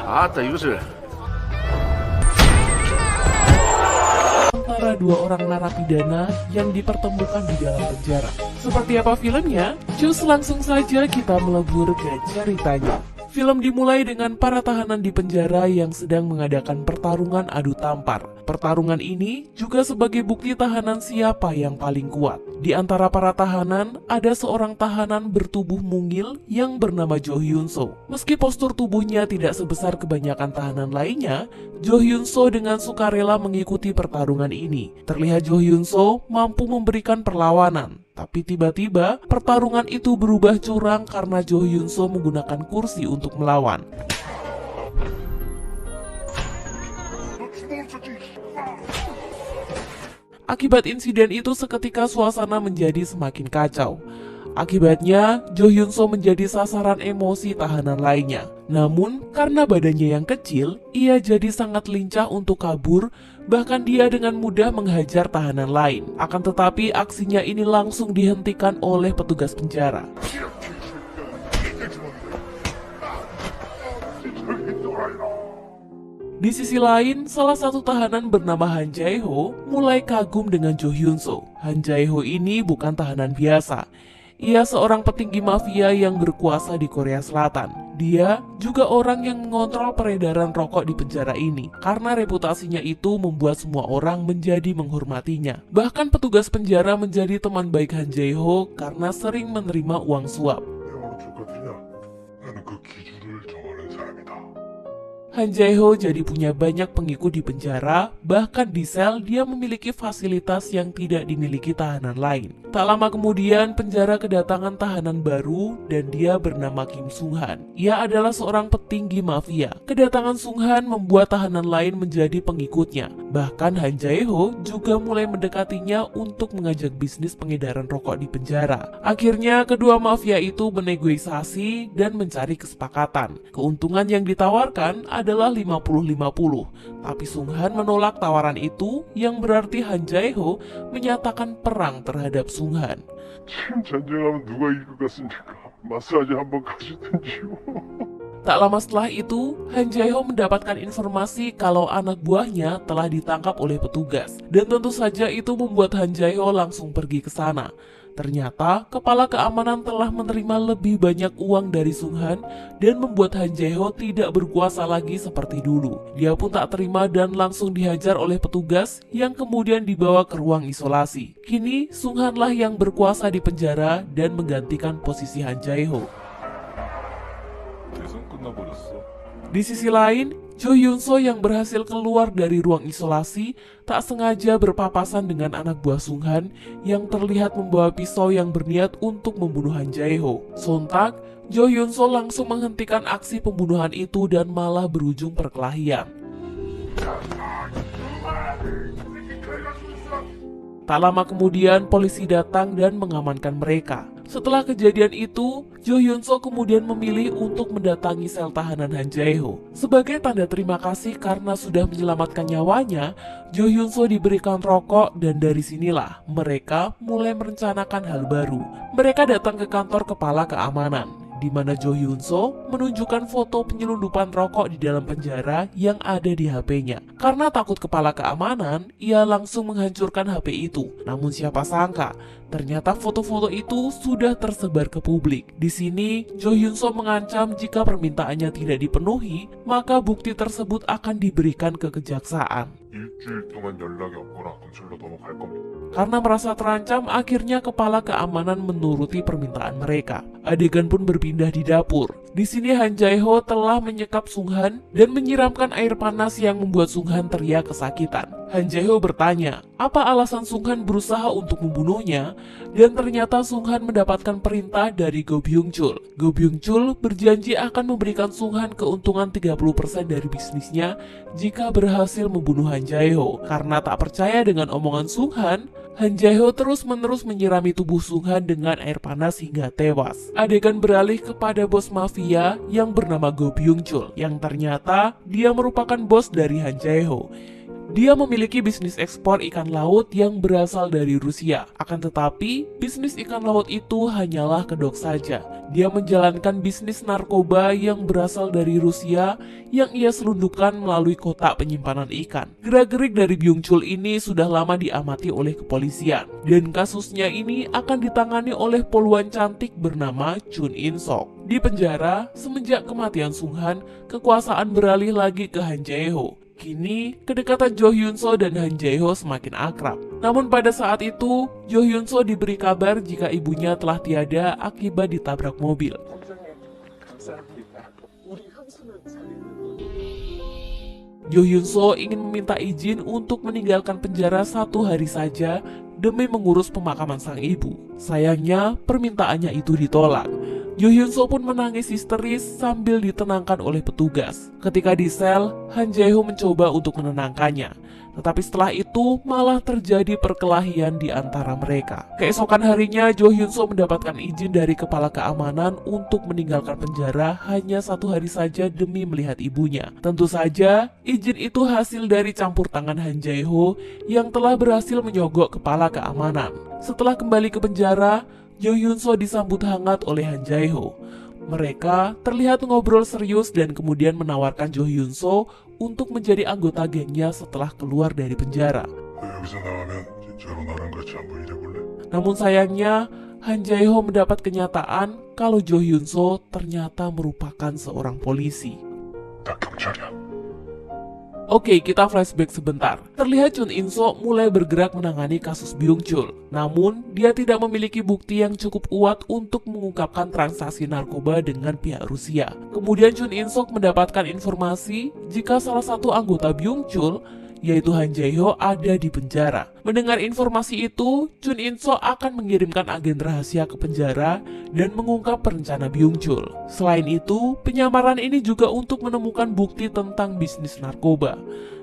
아따 이것을 antara dua orang narapidana yang dipertemukan di dalam penjara. Seperti apa filmnya? Cus langsung saja kita melebur ke ceritanya. Film dimulai dengan para tahanan di penjara yang sedang mengadakan pertarungan adu tampar. Pertarungan ini juga sebagai bukti tahanan siapa yang paling kuat. Di antara para tahanan, ada seorang tahanan bertubuh mungil yang bernama Jo Hyun So. Meski postur tubuhnya tidak sebesar kebanyakan tahanan lainnya, Jo Hyun So dengan sukarela mengikuti pertarungan ini. Terlihat Jo Hyun So mampu memberikan perlawanan. Tapi tiba-tiba pertarungan itu berubah curang karena Jo Hyun So menggunakan kursi untuk melawan. Akibat insiden itu seketika suasana menjadi semakin kacau. Akibatnya, Jo Hyun So menjadi sasaran emosi tahanan lainnya. Namun, karena badannya yang kecil, ia jadi sangat lincah untuk kabur, bahkan dia dengan mudah menghajar tahanan lain. Akan tetapi, aksinya ini langsung dihentikan oleh petugas penjara. Di sisi lain, salah satu tahanan bernama Han Jae-ho mulai kagum dengan Jo Hyun So. Han Jae-ho ini bukan tahanan biasa. Ia seorang petinggi mafia yang berkuasa di Korea Selatan. Dia juga orang yang mengontrol peredaran rokok di penjara ini. Karena reputasinya itu membuat semua orang menjadi menghormatinya. Bahkan petugas penjara menjadi teman baik Han Jae-ho karena sering menerima uang suap. Han Jae-ho jadi punya banyak pengikut di penjara, bahkan di sel dia memiliki fasilitas yang tidak dimiliki tahanan lain. Tak lama kemudian penjara kedatangan tahanan baru dan dia bernama Kim Sung Han. Ia adalah seorang petinggi mafia. Kedatangan Sung Han membuat tahanan lain menjadi pengikutnya. Bahkan Han Jae-ho juga mulai mendekatinya untuk mengajak bisnis pengedaran rokok di penjara. Akhirnya kedua mafia itu bernegosiasi dan mencari kesepakatan. Keuntungan yang ditawarkan adalah 50-50. Tapi Sung Han menolak tawaran itu yang berarti Han Jae-ho menyatakan perang terhadap Sung Han. 지금 전쟁하면 누가 이길 것 같습니까? 마사지 한번 가시든지요. Tak lama setelah itu, Han Jae-ho mendapatkan informasi kalau anak buahnya telah ditangkap oleh petugas. Dan tentu saja itu membuat Han Jae-ho langsung pergi ke sana. Ternyata, kepala keamanan telah menerima lebih banyak uang dari Sung Han dan membuat Han Jae-ho tidak berkuasa lagi seperti dulu. Dia pun tak terima dan langsung dihajar oleh petugas yang kemudian dibawa ke ruang isolasi. Kini, Sung Han lah yang berkuasa di penjara dan menggantikan posisi Han Jae-ho. Di sisi lain, Jo Hyun So yang berhasil keluar dari ruang isolasi tak sengaja berpapasan dengan anak buah Sung Han yang terlihat membawa pisau yang berniat untuk membunuh Han Jae-ho. Sontak, Jo Hyun So langsung menghentikan aksi pembunuhan itu dan malah berujung perkelahian. Tak lama kemudian polisi datang dan mengamankan mereka. Setelah kejadian itu, Jo Hyun So kemudian memilih untuk mendatangi sel tahanan Han Jae-ho. Sebagai tanda terima kasih karena sudah menyelamatkan nyawanya, Jo Hyun So diberikan rokok dan dari sinilah mereka mulai merencanakan hal baru. Mereka datang ke kantor kepala keamanan, di mana Jo Hyun So menunjukkan foto penyelundupan rokok di dalam penjara yang ada di HP-nya. Karena takut kepala keamanan, ia langsung menghancurkan HP itu. Namun siapa sangka, ternyata foto-foto itu sudah tersebar ke publik. Di sini, Jo Hyun So mengancam jika permintaannya tidak dipenuhi, maka bukti tersebut akan diberikan ke kejaksaan. 일주일 동안 연락이 없거나 검찰로 넘어갈 겁니다. Karena merasa terancam, akhirnya kepala keamanan menuruti permintaan mereka. Adegan pun berpindah di dapur. Di sini Han Jae-ho telah menyekap Sung Han dan menyiramkan air panas yang membuat Sung Han teriak kesakitan. Han Jae-ho bertanya, apa alasan Sung Han berusaha untuk membunuhnya? Dan ternyata Sung Han mendapatkan perintah dari Go Byung-chul. Go Byung-chul berjanji akan memberikan Sung Han keuntungan 30% dari bisnisnya jika berhasil membunuh Han Jae-ho. Karena tak percaya dengan omongan Sung Han Jae-ho terus-menerus menyirami tubuh Sung Han dengan air panas hingga tewas. Adegan beralih kepada bos mafia yang bernama Go Byung-chul, yang ternyata dia merupakan bos dari Han Jae-ho. Dia memiliki bisnis ekspor ikan laut yang berasal dari Rusia. Akan tetapi, bisnis ikan laut itu hanyalah kedok saja. Dia menjalankan bisnis narkoba yang berasal dari Rusia yang ia selundupkan melalui kotak penyimpanan ikan. Gerak-gerik dari Byung Chul ini sudah lama diamati oleh kepolisian. Dan kasusnya ini akan ditangani oleh poluan cantik bernama Chun In Sok. Di penjara, semenjak kematian Sung Han, kekuasaan beralih lagi ke Han Jae-ho. Kini, kedekatan Jo Hyun So dan Han Jae-ho semakin akrab. Namun pada saat itu, Jo Hyun So diberi kabar jika ibunya telah tiada akibat ditabrak mobil. Jo Hyun So ingin meminta izin untuk meninggalkan penjara 1 hari saja demi mengurus pemakaman sang ibu. Sayangnya, permintaannya itu ditolak. Jo Hyun So pun menangis histeris sambil ditenangkan oleh petugas. Ketika di sel, Han Jae-ho mencoba untuk menenangkannya. Tetapi setelah itu malah terjadi perkelahian di antara mereka. Keesokan harinya, Jo Hyun So mendapatkan izin dari kepala keamanan untuk meninggalkan penjara hanya 1 hari saja demi melihat ibunya. Tentu saja, izin itu hasil dari campur tangan Han Jae-ho yang telah berhasil menyogok kepala keamanan. Setelah kembali ke penjara, Jo Hyun So disambut hangat oleh Han Jae-ho. Mereka terlihat ngobrol serius dan kemudian menawarkan Jo Hyun So untuk menjadi anggota gengnya setelah keluar dari penjara. 여기서 나가면 진짜로 나랑 같이 한번 일해볼래? Namun sayangnya, Han Jae-ho mendapat kenyataan kalau Jo Hyun So ternyata merupakan seorang polisi. 나 경찰이야. Oke, kita flashback sebentar. Terlihat Chun In So mulai bergerak menangani kasus Byung Chul. Namun, dia tidak memiliki bukti yang cukup kuat untuk mengungkapkan transaksi narkoba dengan pihak Rusia. Kemudian Chun In So mendapatkan informasi jika salah satu anggota Byung Chul, yaitu Han Jae-ho, ada di penjara. Mendengar informasi itu, Chun In So akan mengirimkan agen rahasia ke penjara dan mengungkap perencana Byung Chul. Selain itu, penyamaran ini juga untuk menemukan bukti tentang bisnis narkoba.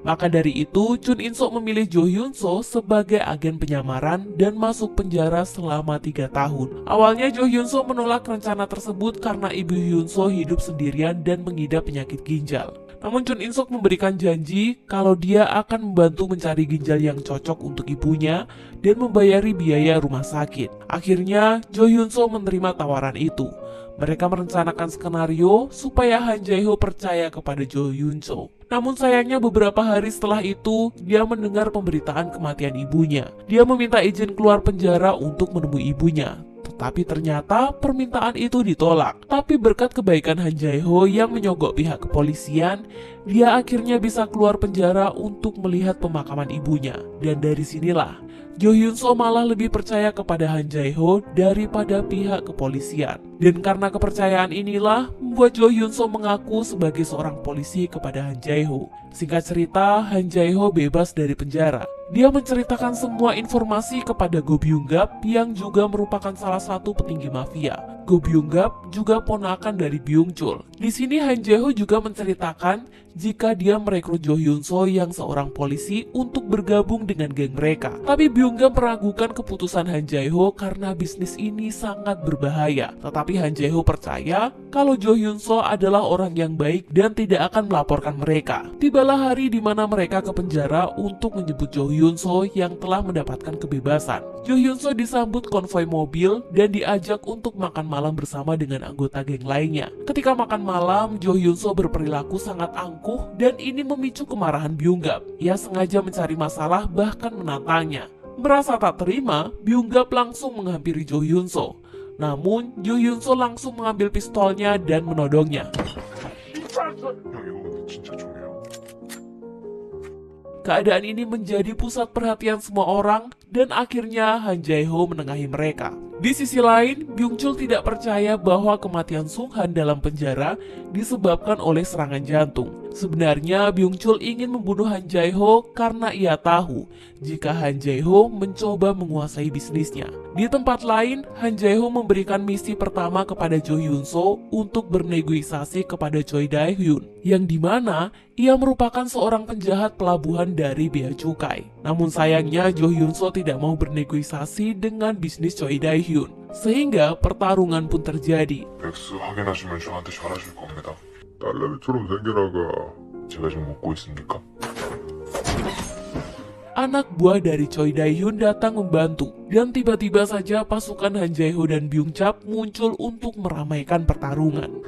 Maka dari itu, Chun In So memilih Jo Hyun So sebagai agen penyamaran dan masuk penjara selama 3 tahun. Awalnya Jo Hyun So menolak rencana tersebut karena ibu Hyun So hidup sendirian dan mengidap penyakit ginjal. Namun Chun In Sok memberikan janji kalau dia akan membantu mencari ginjal yang cocok untuk ibunya dan membayari biaya rumah sakit. Akhirnya, Jo Hyun So menerima tawaran itu. Mereka merencanakan skenario supaya Han Jae-ho percaya kepada Jo Hyun So. Namun sayangnya beberapa hari setelah itu, dia mendengar pemberitaan kematian ibunya. Dia meminta izin keluar penjara untuk menemui ibunya. Tapi ternyata permintaan itu ditolak. Tapi berkat kebaikan Han Jae-ho yang menyogok pihak kepolisian, dia akhirnya bisa keluar penjara untuk melihat pemakaman ibunya. Dan dari sinilah, Jo Hyun So malah lebih percaya kepada Han Jae-ho daripada pihak kepolisian. Dan karena kepercayaan inilah membuat Jo Hyun So mengaku sebagai seorang polisi kepada Han Jae-ho. Singkat cerita, Han Jae-ho bebas dari penjara. Dia menceritakan semua informasi kepada Go Byung-gap yang juga merupakan salah satu petinggi mafia. Go Byung-gap juga ponakan dari Byung Chul. Di sini Han Jae-ho juga menceritakan jika dia merekrut Jo Hyun So yang seorang polisi untuk bergabung dengan geng mereka. Tapi Byung-gap meragukan keputusan Han Jae-ho karena bisnis ini sangat berbahaya. Tetapi Han Jae-ho percaya kalau Jo Hyun So adalah orang yang baik dan tidak akan melaporkan mereka. Tibalah hari di mana mereka ke penjara untuk menjemput Jo Hyun So yang telah mendapatkan kebebasan. Jo Hyun So disambut konvoi mobil dan diajak untuk makan malam bersama dengan anggota geng lainnya. Ketika makan malam, Jo Hyun So berperilaku sangat angkuh dan ini memicu kemarahan Byung-gap. Ia sengaja mencari masalah bahkan menantangnya. Merasa tak terima, Byung-gap langsung menghampiri Jo Hyun So. Namun, Jo Hyun So langsung mengambil pistolnya dan menodongnya. 형 이거 근데 진짜 중요해요. Keadaan ini menjadi pusat perhatian semua orang dan akhirnya Han Jae-ho menengahi mereka. Di sisi lain, Byung Chul tidak percaya bahwa kematian Sung Han dalam penjara disebabkan oleh serangan jantung. Sebenarnya Byung Chul ingin membunuh Han Jae-ho karena ia tahu jika Han Jae-ho mencoba menguasai bisnisnya. Di tempat lain, Han Jae-ho memberikan misi pertama kepada Jo Hyun So untuk bernegosiasi kepada Choi Dae-hyun, yang dimana ia merupakan seorang penjahat pelabuhan dari bea cukai. Namun sayangnya Jo Hyun So tidak mau bernegosiasi dengan bisnis Choi Dae-hyun, sehingga pertarungan pun terjadi. 백수 확인하시면 저한테 전화줄 겁니다. 딸내미처럼 생겨나가 제가 지금 웃고 있습니까? anak buah dari Choi Dae-hyun datang membantu. Dan tiba-tiba saja pasukan Han Jae-ho dan Byung-chap muncul untuk meramaikan pertarungan.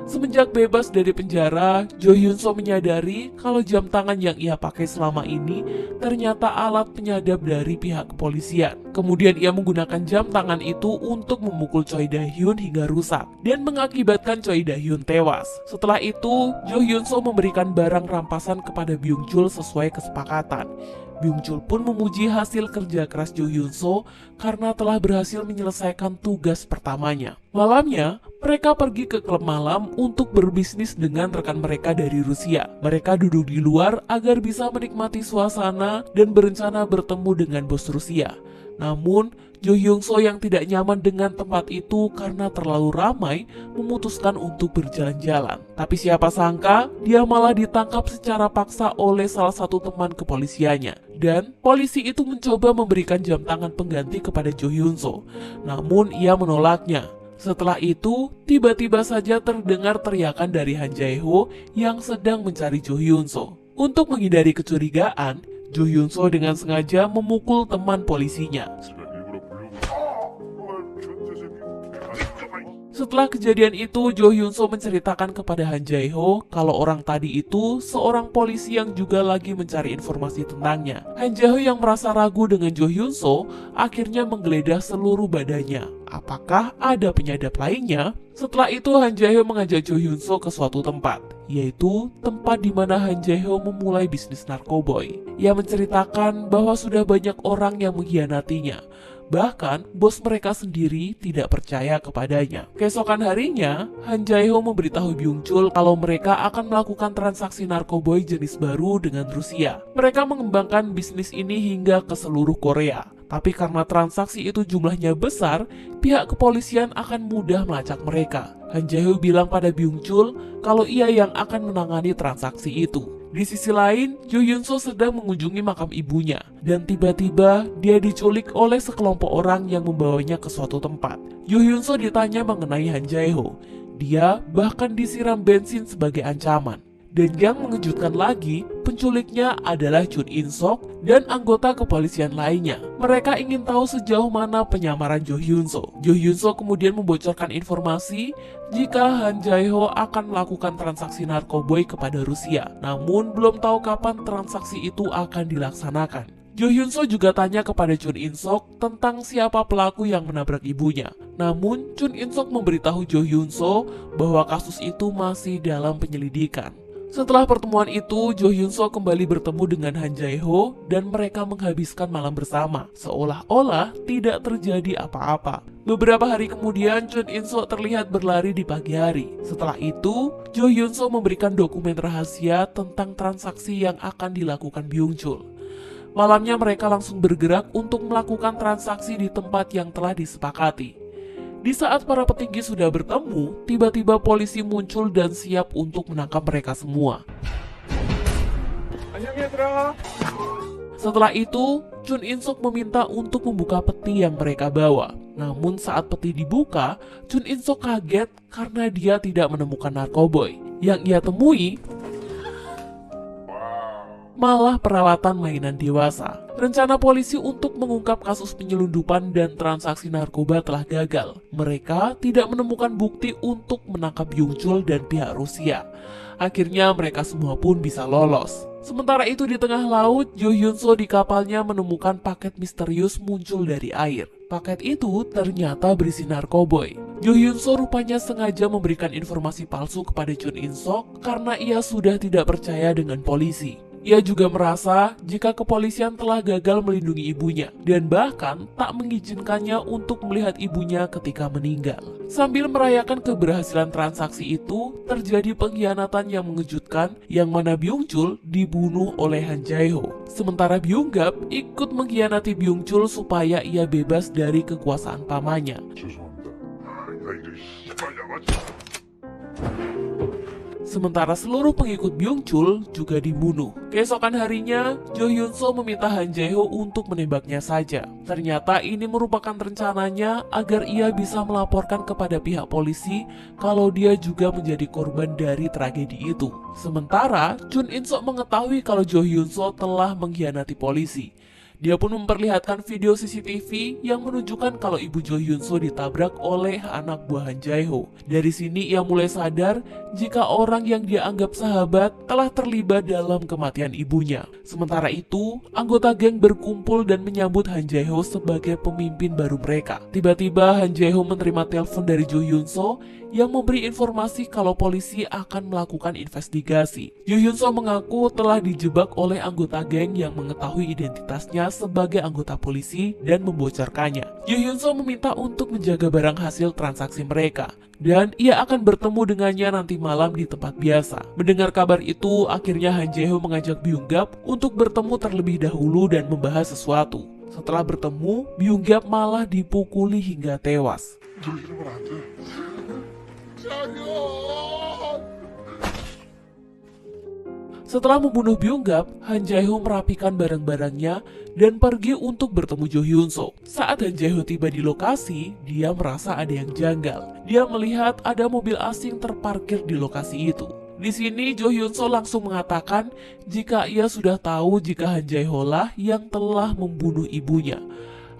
Semenjak bebas dari penjara, Jo Hyun-so menyadari kalau jam tangan yang ia pakai selama ini ternyata alat penyadap dari pihak kepolisian. Kemudian ia menggunakan jam tangan itu untuk memukul Choi Dae-hyun hingga rusak dan mengakibatkan Choi Dae-hyun tewas. Setelah itu, Jo Hyun-so memberikan barang rampasan kepada Byung-chul sesuai kesepakatan. Byung-chul pun memuji hasil kerja keras Jo Hyun-so karena telah berhasil menyelesaikan tugas pertamanya. Malamnya, mereka pergi ke klub malam untuk berbisnis dengan rekan mereka dari Rusia. Mereka duduk di luar agar bisa menikmati suasana dan berencana bertemu dengan bos Rusia. Namun, Jo Hyun-so yang tidak nyaman dengan tempat itu karena terlalu ramai memutuskan untuk berjalan-jalan. Tapi siapa sangka, dia malah ditangkap secara paksa oleh salah satu teman kepolisiannya. Dan polisi itu mencoba memberikan jam tangan pengganti kepada Jo Hyun-so. Namun, ia menolaknya. Setelah itu, tiba-tiba saja terdengar teriakan dari Han Jae-ho yang sedang mencari Jo Hyun-so. Untuk menghindari kecurigaan, Jo Hyun-so dengan sengaja memukul teman polisinya. Setelah kejadian itu, Jo Hyun-so menceritakan kepada Han Jae-ho kalau orang tadi itu seorang polisi yang juga lagi mencari informasi tentangnya. Han Jae-ho yang merasa ragu dengan Jo Hyun-so akhirnya menggeledah seluruh badannya. Apakah ada penyadap lainnya? Setelah itu, Han Jae-ho mengajak Jo Hyun-so ke suatu tempat, yaitu tempat di mana Han Jae-ho memulai bisnis narkoboy. Ia menceritakan bahwa sudah banyak orang yang mengkhianatinya. Bahkan, bos mereka sendiri tidak percaya kepadanya. Keesokan harinya, Han Jae-ho memberitahu Byung-chul kalau mereka akan melakukan transaksi narkoboy jenis baru dengan Rusia. Mereka mengembangkan bisnis ini hingga ke seluruh Korea. Tapi karena transaksi itu jumlahnya besar, pihak kepolisian akan mudah melacak mereka. Han Jae-ho bilang pada Byung-chul kalau ia yang akan menangani transaksi itu. Di sisi lain, Jo Hyun-so sedang mengunjungi makam ibunya, dan tiba-tiba dia diculik oleh sekelompok orang yang membawanya ke suatu tempat. Jo Hyun-so ditanya mengenai Han Jae-ho. Dia bahkan disiram bensin sebagai ancaman. Dan yang mengejutkan lagi, penculiknya adalah Chun In-sok dan anggota kepolisian lainnya. Mereka ingin tahu sejauh mana penyamaran Jo Hyun-so. Jo Hyun-so kemudian membocorkan informasi jika Han Jae-ho akan melakukan transaksi narkoboy kepada Rusia. Namun belum tahu kapan transaksi itu akan dilaksanakan. Jo Hyun-so juga tanya kepada Chun In-sok tentang siapa pelaku yang menabrak ibunya. Namun Chun In-sok memberitahu Jo Hyun-so bahwa kasus itu masih dalam penyelidikan. Setelah pertemuan itu, Jo Hyun-so kembali bertemu dengan Han Jae-ho dan mereka menghabiskan malam bersama, seolah-olah tidak terjadi apa-apa. Beberapa hari kemudian, Chun In-sok terlihat berlari di pagi hari. Setelah itu, Jo Hyun-so memberikan dokumen rahasia tentang transaksi yang akan dilakukan Byung-chul. Malamnya mereka langsung bergerak untuk melakukan transaksi di tempat yang telah disepakati. Di saat para petinggi sudah bertemu, tiba-tiba polisi muncul dan siap untuk menangkap mereka semua. Setelah itu, Chun In-sok meminta untuk membuka peti yang mereka bawa. Namun saat peti dibuka, Chun In-sok kaget karena dia tidak menemukan narkoboy. Yang ia temui malah peralatan mainan dewasa. Rencana polisi untuk mengungkap kasus penyelundupan dan transaksi narkoba telah gagal. Mereka tidak menemukan bukti untuk menangkap Byung-chul dan pihak Rusia. Akhirnya mereka semua pun bisa lolos. Sementara itu di tengah laut, Jo Hyun-so di kapalnya menemukan paket misterius muncul dari air. Paket itu ternyata berisi narkoboy. Jo Hyun-so rupanya sengaja memberikan informasi palsu kepada Chun In-sok karena ia sudah tidak percaya dengan polisi. Ia juga merasa jika kepolisian telah gagal melindungi ibunya dan bahkan tak mengizinkannya untuk melihat ibunya ketika meninggal. Sambil merayakan keberhasilan transaksi itu, terjadi pengkhianatan yang mengejutkan yang mana Byung-chul dibunuh oleh Han Jae-ho. Sementara Byung-gap ikut mengkhianati Byung-chul supaya ia bebas dari kekuasaan pamannya. Sementara seluruh pengikut Byung-chul juga dibunuh. Keesokan harinya, Jo Hyun-so meminta Han Jae-ho untuk menembaknya saja. Ternyata ini merupakan rencananya agar ia bisa melaporkan kepada pihak polisi kalau dia juga menjadi korban dari tragedi itu. Sementara, Chun In-sok mengetahui kalau Jo Hyun-so telah mengkhianati polisi. Dia pun memperlihatkan video CCTV yang menunjukkan kalau ibu Jo Hyun-so ditabrak oleh anak buah Han Jae-ho. Dari sini ia mulai sadar jika orang yang dia anggap sahabat telah terlibat dalam kematian ibunya. Sementara itu, anggota geng berkumpul dan menyambut Han Jae-ho sebagai pemimpin baru mereka. Tiba-tiba Han Jae-ho menerima telepon dari Jo Hyun-so yang memberi informasi kalau polisi akan melakukan investigasi. Jo Hyun-so mengaku telah dijebak oleh anggota geng yang mengetahui identitasnya sebagai anggota polisi dan membocorkannya. Jo Hyun-so meminta untuk menjaga barang hasil transaksi mereka, dan ia akan bertemu dengannya nanti malam di tempat biasa. Mendengar kabar itu, akhirnya Han Jae-ho mengajak Byung-gap untuk bertemu terlebih dahulu dan membahas sesuatu. Setelah bertemu, Byung-gap malah dipukuli hingga tewas. 너 이러면 안 돼. 자기야. Setelah membunuh Byung-gap, Han Jae-ho merapikan barang-barangnya dan pergi untuk bertemu Jo Hyun-so. Saat Han Jae-ho tiba di lokasi, dia merasa ada yang janggal. Dia melihat ada mobil asing terparkir di lokasi itu. Di sini Jo Hyun-so langsung mengatakan jika ia sudah tahu jika Han Jae-ho lah yang telah membunuh ibunya.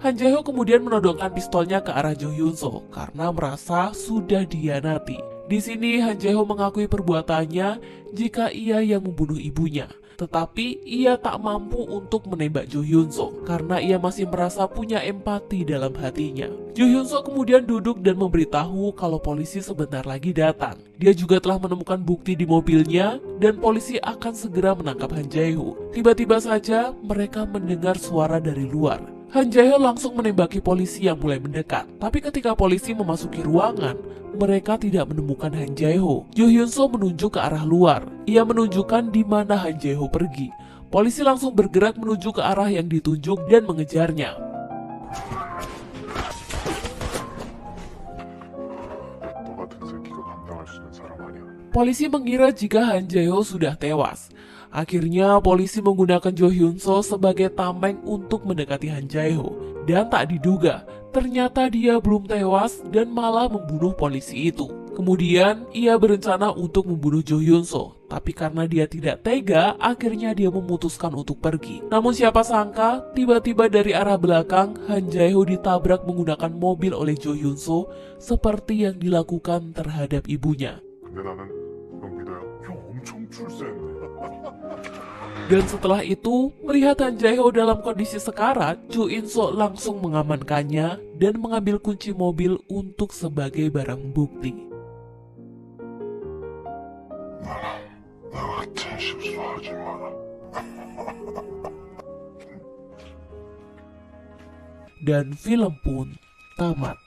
Han Jae-ho kemudian menodongkan pistolnya ke arah Jo Hyun-so karena merasa sudah dihianati. Di sini Han Jae-ho mengakui perbuatannya jika ia yang membunuh ibunya. Tetapi ia tak mampu untuk menembak Jo Hyun-so karena ia masih merasa punya empati dalam hatinya. Jo Hyun-so kemudian duduk dan memberitahu kalau polisi sebentar lagi datang. Dia juga telah menemukan bukti di mobilnya dan polisi akan segera menangkap Han Jae-ho. Tiba-tiba saja mereka mendengar suara dari luar. Han Jae-ho langsung menembaki polisi yang mulai mendekat. Tapi ketika polisi memasuki ruangan, mereka tidak menemukan Han Jae-ho. Jo Hyun-so menunjuk ke arah luar. Ia menunjukkan di mana Han Jae-ho pergi. Polisi langsung bergerak menuju ke arah yang ditunjuk dan mengejarnya. 너 같은 새끼가 감당할 수 있는 사람 아니야. Polisi mengira jika Han Jae-ho sudah tewas. Akhirnya polisi menggunakan Jo Hyun-so sebagai tameng untuk mendekati Han Jae-ho. Dan tak diduga, ternyata dia belum tewas dan malah membunuh polisi itu. Kemudian ia berencana untuk membunuh Jo Hyun-so. Tapi karena dia tidak tega, akhirnya dia memutuskan untuk pergi. Namun siapa sangka, tiba-tiba dari arah belakang, Han Jae-ho ditabrak menggunakan mobil oleh Jo Hyun-so seperti yang dilakukan terhadap ibunya. 근데 나는 형 믿어요. 형 엄청 출세했네. Dan setelah itu, melihat Han Jae-ho dalam kondisi sekarat, Jo In-sok langsung mengamankannya dan mengambil kunci mobil untuk sebagai barang bukti. 나 같은 실수하지 마. Dan film pun tamat.